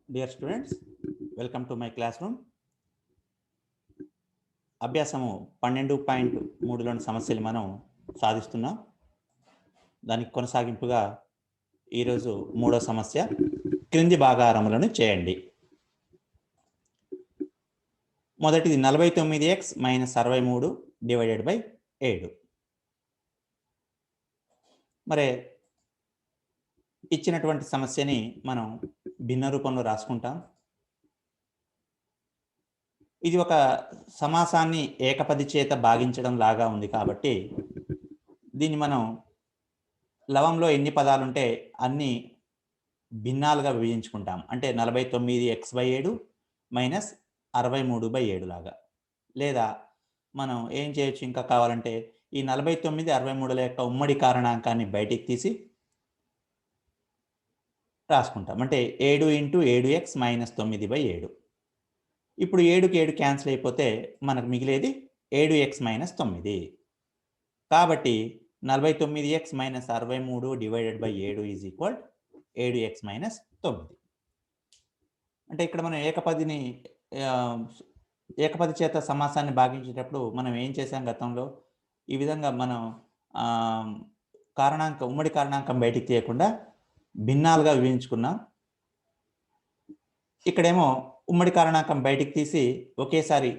Dear students, welcome to my classroom. అభ్యాసము 12.3లోని సమస్యలు మనం సాధిస్తున్నాం. దానికి కొనసాగింపుగా ఈరోజు మూడో సమస్య, క్రింది భాగాహారములను చేయండి. మొదటిది 49x - 63 డివైడెడ్ బై 7. మరి ఇచ్చినటువంటి సమస్యని మనం భిన్న రూపంలో రాసుకుంటాం. ఇది ఒక సమాసాన్ని ఏకపది చేత భాగించడం లాగా ఉంది కాబట్టి దీన్ని మనం లవంలో ఎన్ని పదాలుంటే అన్ని భిన్నాలుగా విభజించుకుంటాం. అంటే 49x/7 మైనస్ 63/7 లాగా. లేదా మనం ఏం చేయొచ్చు, ఇంకా కావాలంటే ఈ 49, 63ల యొక్క ఉమ్మడి కారణాంకాన్ని బయటికి తీసి రాసుకుంటాం. అంటే 7 × 7x - 9/7. ఇప్పుడు 7కి 7 క్యాన్సిల్ అయిపోతే మనకు మిగిలేది 7x - 9. కాబట్టి 49x - 63 divided by 7 is equal 7x - 9. అంటే ఇక్కడ మనం ఏకపది చేత సమాసాన్ని భాగించేటప్పుడు మనం ఏం చేసాం గతంలో, ఈ విధంగా మనం ఉమ్మడి కారణాంకం బయటికి తీయకుండా భిన్నాలుగా విభజించుకున్నాం. ఇక్కడేమో ఉమ్మడి కారణాంకం బయటికి తీసి ఒకేసారి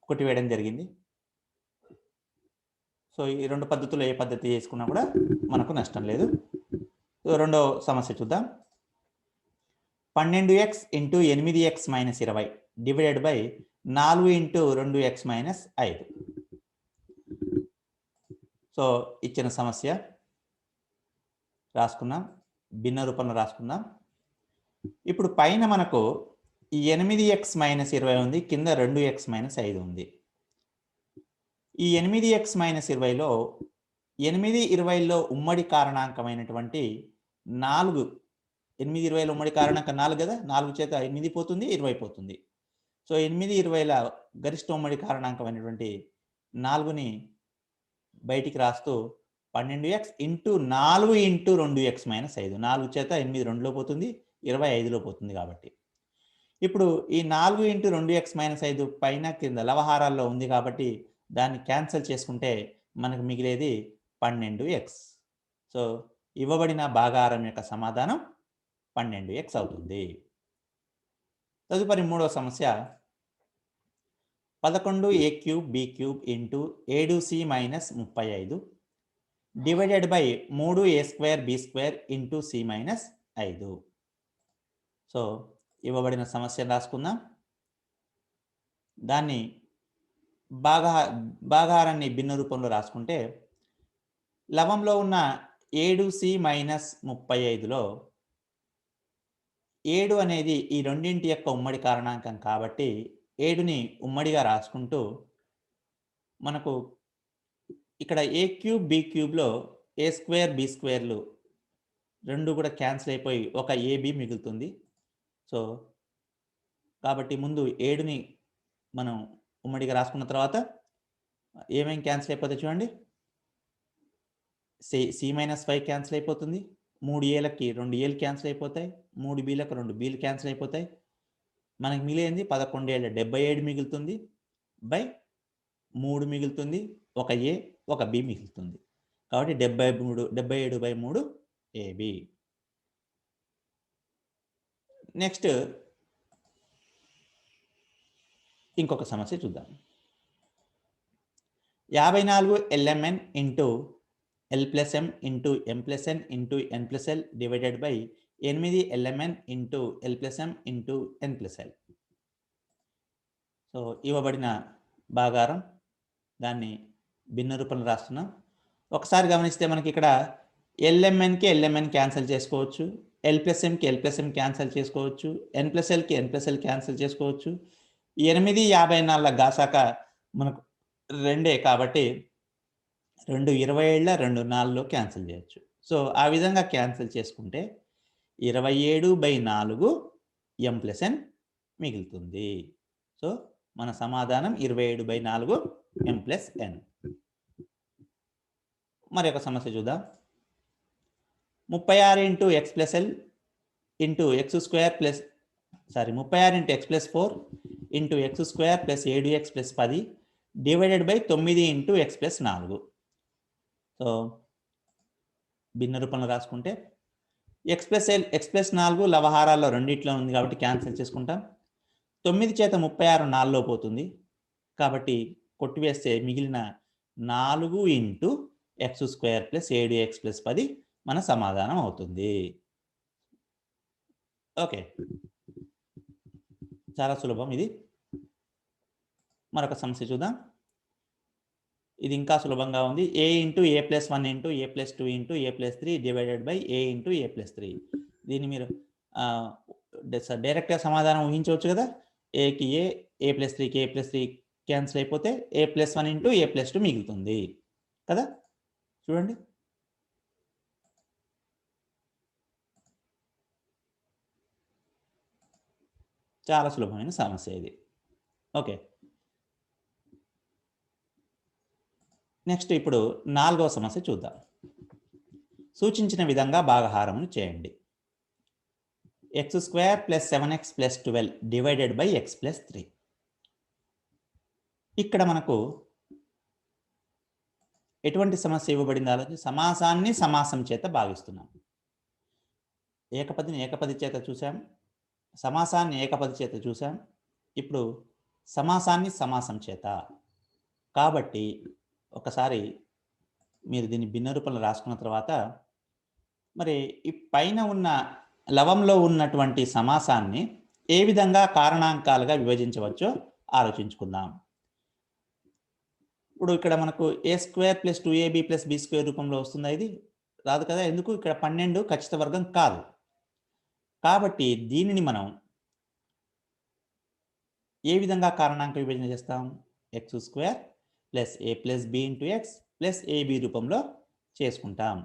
కొట్టివేయడం జరిగింది. సో ఈ రెండు పద్ధతుల్లో ఏ పద్ధతి చేసుకున్నా కూడా మనకు నష్టం లేదు. రెండో సమస్య చూద్దాం. 12x × 8x - 20 divided by 4 × 2x - 5. So ఇచ్చిన సమస్య రాసుకున్నాం, భిన్న రూపంలో రాసుకుందాం. ఇప్పుడు పైన మనకు 8x - 20 ఉంది, కింద 2x - 5 ఉంది. ఈ 8x - 20లో 8, 20లో ఉమ్మడి కారణాంకమైనటువంటి 4, 8, 20లో ఉమ్మడి కారణాంకం 4 కదా, 4 చేత 8 పోతుంది, 20 పోతుంది. సో 8, 20ల గరిష్ట ఉమ్మడి కారణాంకమైనటువంటి 4ని బయటికి రాస్తూ 12x × 4 × 2x - 5. 4 చేత 8 2లో పోతుంది, 20 5లో పోతుంది. కాబట్టి ఇప్పుడు ఈ 4 × 2x - 5 పైన కింద లవహారాల్లో ఉంది కాబట్టి దాన్ని క్యాన్సిల్ చేసుకుంటే మనకు మిగిలేది 12x. సో ఇవ్వబడిన భాగాహారం యొక్క సమాధానం 12x అవుతుంది. తదుపరి మూడవ సమస్య, 11a³ b³ × 7c - 35 divided by 3a² b² × c - 5. So ఇవ్వబడిన సమస్యను రాసుకుందాం. దాన్ని భాగాహారాన్ని భిన్న రూపంలో రాసుకుంటే లవంలో ఉన్న 7c - 35లో 7 అనేది ఈ రెండింటి యొక్క ఉమ్మడి కారణాంకం కాబట్టి 7ని ఉమ్మడిగా రాసుకుంటూ మనకు ఇక్కడ a³ b³లో a² b²లు రెండు కూడా క్యాన్సిల్ అయిపోయి ఒక ab మిగులుతుంది. సో కాబట్టి ముందు 7ని మనం ఉమ్మడిగా రాసుకున్న తర్వాత ఏమేమి క్యాన్సిల్ అయిపోతాయి చూడండి. c - 5 క్యాన్సిల్ అయిపోతుంది, 3aలకి 2aలు క్యాన్సిల్ అయిపోతాయి, 3bలకు 2bలు క్యాన్సిల్ అయిపోతాయి. మనకి మిగిలింది 11 77 మిగులుతుంది బై 3 మిగులుతుంది, ఒక a ఒక b మిగులుతుంది. కాబట్టి 77/3 ab. నెక్స్ట్ ఇంకొక సమస్య చూద్దాం. 54 LMN × L+M × M+N × N+L divided by 8 LMN × L+M × N+L. So ఇవ్వబడిన భాగాహారం, దాన్ని భిన్న రూపంలో రాస్తున్నాం. ఒకసారి గమనిస్తే మనకి ఇక్కడ LMNకి LMN క్యాన్సిల్ చేసుకోవచ్చు, L+Mకి L+M క్యాన్సిల్ చేసుకోవచ్చు, N+Lకి N+L క్యాన్సిల్ చేసుకోవచ్చు. 8 54 గాసాక మనకు 2 కాబట్టి 2 27 2 4లో క్యాన్సిల్ చేయొచ్చు. సో ఆ విధంగా క్యాన్సిల్ చేసుకుంటే 27/4 M+N మిగులుతుంది. సో మన సమాధానం 27/4 M+N. మరి ఒక సమస్య చూద్దాం. 36 × x + l × x² + 36 into x plus 4 into X square plus 7x plus 10 divided by 9 into x plus 4. So భిన్న రూపంలో రాసుకుంటే ఎక్స్ ప్లస్ 4 లవహారాల్లో రెండిట్లో ఉంది కాబట్టి క్యాన్సిల్ చేసుకుంటాం. 9 చేత 36 4లో పోతుంది కాబట్టి కొట్టివేస్తే మిగిలిన 4 into X square plus 7x plus 10 మన సమాధానం అవుతుంది. ఓకే, చాలా సులభం ఇది. మరొక సమస్య చూద్దాం. ఇది ఇంకా సులభంగా ఉంది. a into a plus 1 into a plus 2 into a plus 3 divided by a into a plus 3. దీన్ని మీరు డైరెక్ట్గా సమాధానం ఊహించవచ్చు కదా. ఏకి a ప్లస్ 3కి a ప్లస్ 3 క్యాన్సిల్ అయిపోతే a plus 1 into a plus 2 మిగులుతుంది కదా. చూడండి, చాలా సులభమైన సమస్య ఇది. ఓకే, నెక్స్ట్ ఇప్పుడు 4వ సమస్య చూద్దాం. సూచించిన విధంగా భాగహారమును చేయండి. X square plus 7x plus 12 divided by X plus 3. ఇక్కడ మనకు ఎటువంటి సమస్య ఇవ్వబడింది ఆలోచన. సమాసాన్ని సమాసం చేత భాగిస్తున్నాం. ఏకపదిని ఏకపది చేత చూసాం, సమాసాన్ని ఏకపది చేత చూసాం. ఇప్పుడు సమాసాన్ని సమాసం చేత. కాబట్టి ఒకసారి మీరు దీన్ని భిన్న రూపంలో రాసుకున్న తర్వాత మరి ఈ పైన ఉన్న లవంలో ఉన్నటువంటి సమాసాన్ని ఏ విధంగా కారణాంకాలుగా విభజించవచ్చో ఆలోచించుకుందాం. ఇప్పుడు ఇక్కడ మనకు a square plus 2ab plus b square రూపంలో వస్తుందా? ఇది రాదు కదా. ఎందుకు? ఇక్కడ 12 ఖచ్చిత వర్గం కాదు. కాబట్టి దీనిని మనం ఏ విధంగా కారణాంక విభజన చేస్తాం? X square plus a plus b into x plus ab రూపంలో చేసుకుంటాం.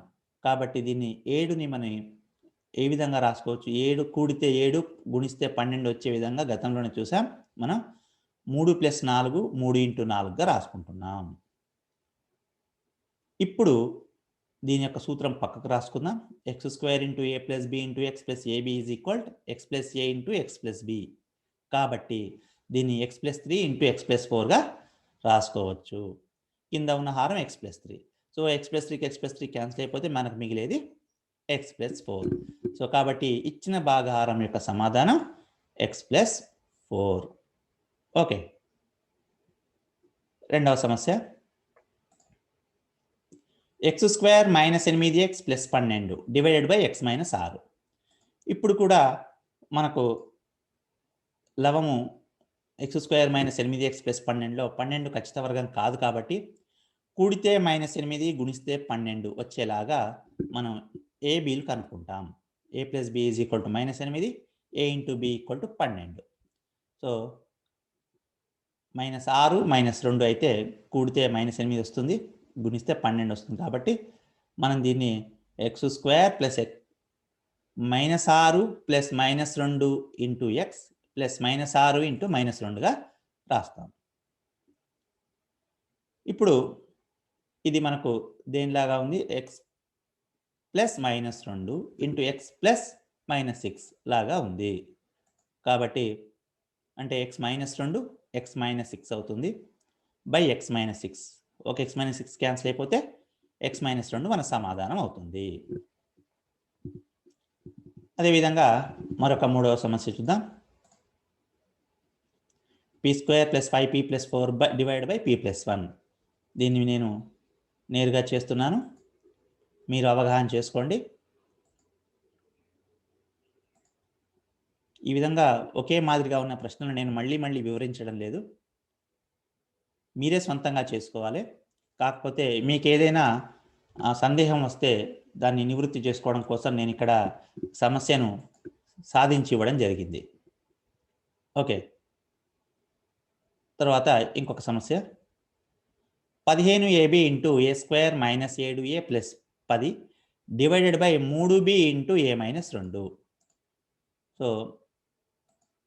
కాబట్టి దీన్ని 7ని మనం ఏ విధంగా రాసుకోవచ్చు? 7 కూడితే 7 గుణిస్తే 12 వచ్చే విధంగా గతంలోనే చూసాం. మనం 3 ప్లస్ 4 3 ఇంటూ 4గా రాసుకుంటున్నాం. ఇప్పుడు దీని యొక్క సూత్రం పక్కకు రాసుకుందాం. X square into a plus b into x plus ab is equal x plus a into x plus b. కాబట్టి దీన్ని x plus 3 into x plus 4గా రాసుకోవచ్చు. కింద ఉన్న హారం x plus 3. So x plus 3కి ఎక్స్ ప్లస్ 3 క్యాన్సిల్ అయిపోతే మనకు మిగిలేది ఎక్స్ ప్లస్ 4. సో కాబట్టి ఇచ్చిన భాగహారం యొక్క సమాధానం ఎక్స్ ప్లస్ 4. ఓకే, రెండవ సమస్య. X square minus 8x plus 12 divided by x minus 6. ఇప్పుడు కూడా మనకు లవము x square minus 8x plus 12లో 12 ఖచ్చిత వర్గం కాదు కాబట్టి కూడితే -8 గుణిస్తే 12 వచ్చేలాగా మనం ఏ బీలు కనుక్కుంటాం. a plus b is equal to -8, a into b equal to 12. So -6 -2 అయితే కూడితే -8 వస్తుంది, గుణిస్తే 12 వస్తుంది. కాబట్టి మనం దీన్ని x square plus -6 plus -2 into x plus -6 into -2గా రాస్తాం. ఇప్పుడు ఇది మనకు దేనిలాగా ఉంది? X plus -2 into x plus -6 లాగా ఉంది. కాబట్టి అంటే x -2 x -6 అవుతుంది బై x -6. ఒక x -6 క్యాన్సిల్ అయిపోతే x -2 మన సమాధానం అవుతుంది. అదేవిధంగా మరొక మూడవ సమస్య చూద్దాం. p square plus 5p plus 4 divide by p plus 1. దీన్ని నేను నేరుగా చేస్తున్నాను, మీరు అవగాహన చేసుకోండి. ఈ విధంగా ఒకే మాదిరిగా ఉన్న ప్రశ్నలు నేను మళ్ళీ వివరించడం లేదు, మీరే సొంతంగా చేసుకోవాలి. కాకపోతే మీకు ఏదైనా సందేహం వస్తే దాన్ని నివృత్తి చేసుకోవడం కోసం నేను ఇక్కడ సమస్యను సాధించి ఇవ్వడం జరిగింది. ఓకే, తర్వాత ఇంకొక సమస్య. 15ab into a square minus 7a plus 10 divided by 3b into a minus 2. So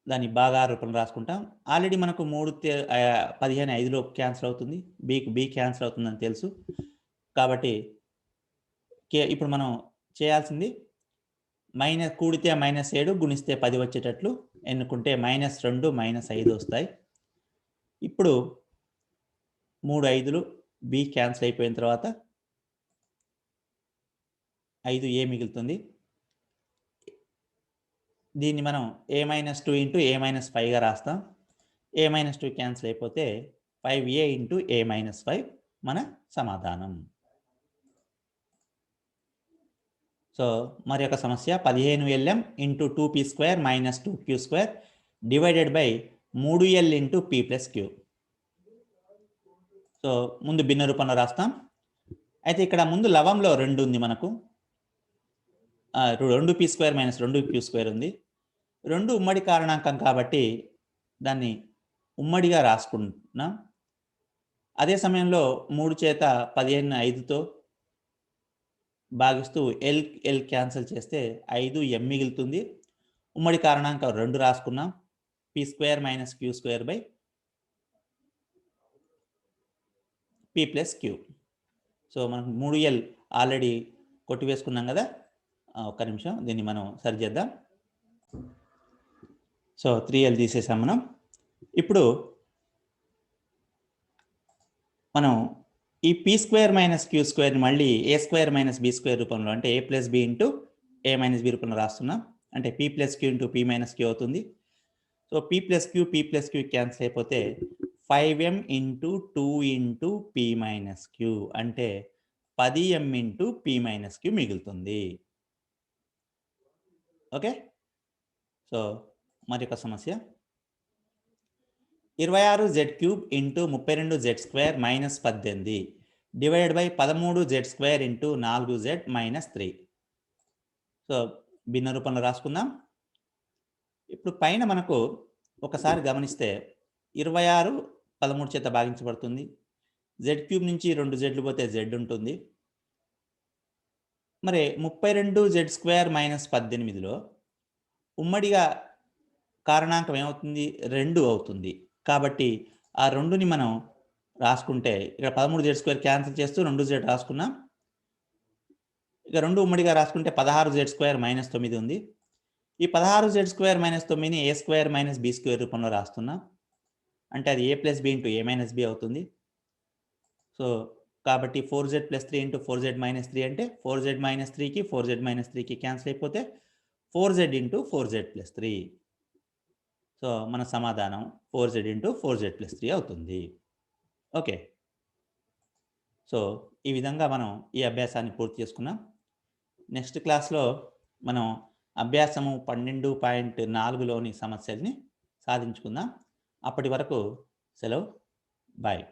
దాన్ని బాగా రూపంలో రాసుకుంటాం. ఆల్రెడీ మనకు 15 5లో క్యాన్సిల్ అవుతుంది, b క్యాన్సిల్ అవుతుందని తెలుసు. కాబట్టి ఇప్పుడు మనం చేయాల్సింది కూడితే -7 గుణిస్తే 10 వచ్చేటట్లు ఎన్నుకుంటే -2 -5 వస్తాయి. ఇప్పుడు 3 5లు బి క్యాన్సిల్ అయిపోయిన తర్వాత 5a మిగులుతుంది. దీన్ని మనం a-2 ఇంటూ a-5గా రాస్తాం. a-2 క్యాన్సిల్ అయిపోతే 5a ఇంటూ a-5 మన సమాధానం. సో మరి యొక్క సమస్య 15lm into 2p² minus 2q² divided by 3l into p plus q. So ముందు భిన్న రూపంలో రాస్తాం. అయితే ఇక్కడ ముందు లవంలో 2 ఉంది మనకు, 2p² మైనస్ 2q² ఉంది. 2 ఉమ్మడి కారణాంకం కాబట్టి దాన్ని ఉమ్మడిగా రాసుకుంటున్నాం. అదే సమయంలో 3 చేత 15 5తో భాగిస్తూ ఎల్ క్యాన్సిల్ చేస్తే 5m మిగులుతుంది. ఉమ్మడి కారణాంకం 2 రాసుకున్నాం. p² minus q² by p plus q. So మనకు 3l ఆల్రెడీ కొట్టివేసుకున్నాం కదా. ఒక్క నిమిషం దీన్ని మనం సరి చేద్దాం. సో 3l తీసేసాం మనం. ఇప్పుడు మనం ఈ p² మైనస్ q² మళ్ళీ a² మైనస్ b² రూపంలో, అంటే a plus b into a minus b రూపంలో రాస్తున్నాం. అంటే p plus q into p minus q అవుతుంది. So p plus q cancel అయిపోతే 5m into 2 into p minus q అంటే 10m into p minus q మిగులుతుంది. Okay. So మరి యొక్క సమస్య 26z³ into 32z² minus 18 divided by 13z² into 4z minus 3. So భిన్న రూపంలో రాసుకుందాం. ఇప్పుడు పైన మనకు ఒకసారి గమనిస్తే 26 13 చేత భాగించబడుతుంది. z³ నుంచి 2 zలు పోతే z ఉంటుంది. మరి 32z² మైనస్ 18లో ఉమ్మడిగా కారణాంకం ఏమవుతుంది? 2 అవుతుంది. కాబట్టి ఆ 2ని మనం రాసుకుంటే ఇక్కడ 13z² క్యాన్సిల్ చేస్తూ 2z రాసుకున్నాం. ఇక 2 ఉమ్మడిగా రాసుకుంటే 16z² మైనస్ 9 ఉంది. ఈ 16z² minus 9ని a² minus b² రూపంలో రాస్తున్నాం. అంటే అది a plus b into a minus b అవుతుంది. సో కాబట్టి 4z plus 3 into 4z minus 3 అంటే 4z మైనస్ 3కి 4z మైనస్ 3కి క్యాన్సిల్ అయిపోతే 4z into 4z plus 3. So మన సమాధానం 4z ఇంటూ 4z ప్లస్ 3 అవుతుంది. ఓకే. సో ఈ విధంగా మనం ఈ అభ్యాసాన్ని పూర్తి చేసుకున్నాం. నెక్స్ట్ క్లాస్లో మనం అభ్యాసము 12.4లోని సమస్యల్ని సాధించుకుందాం. అప్పటి వరకు సెలవు. బాయ్.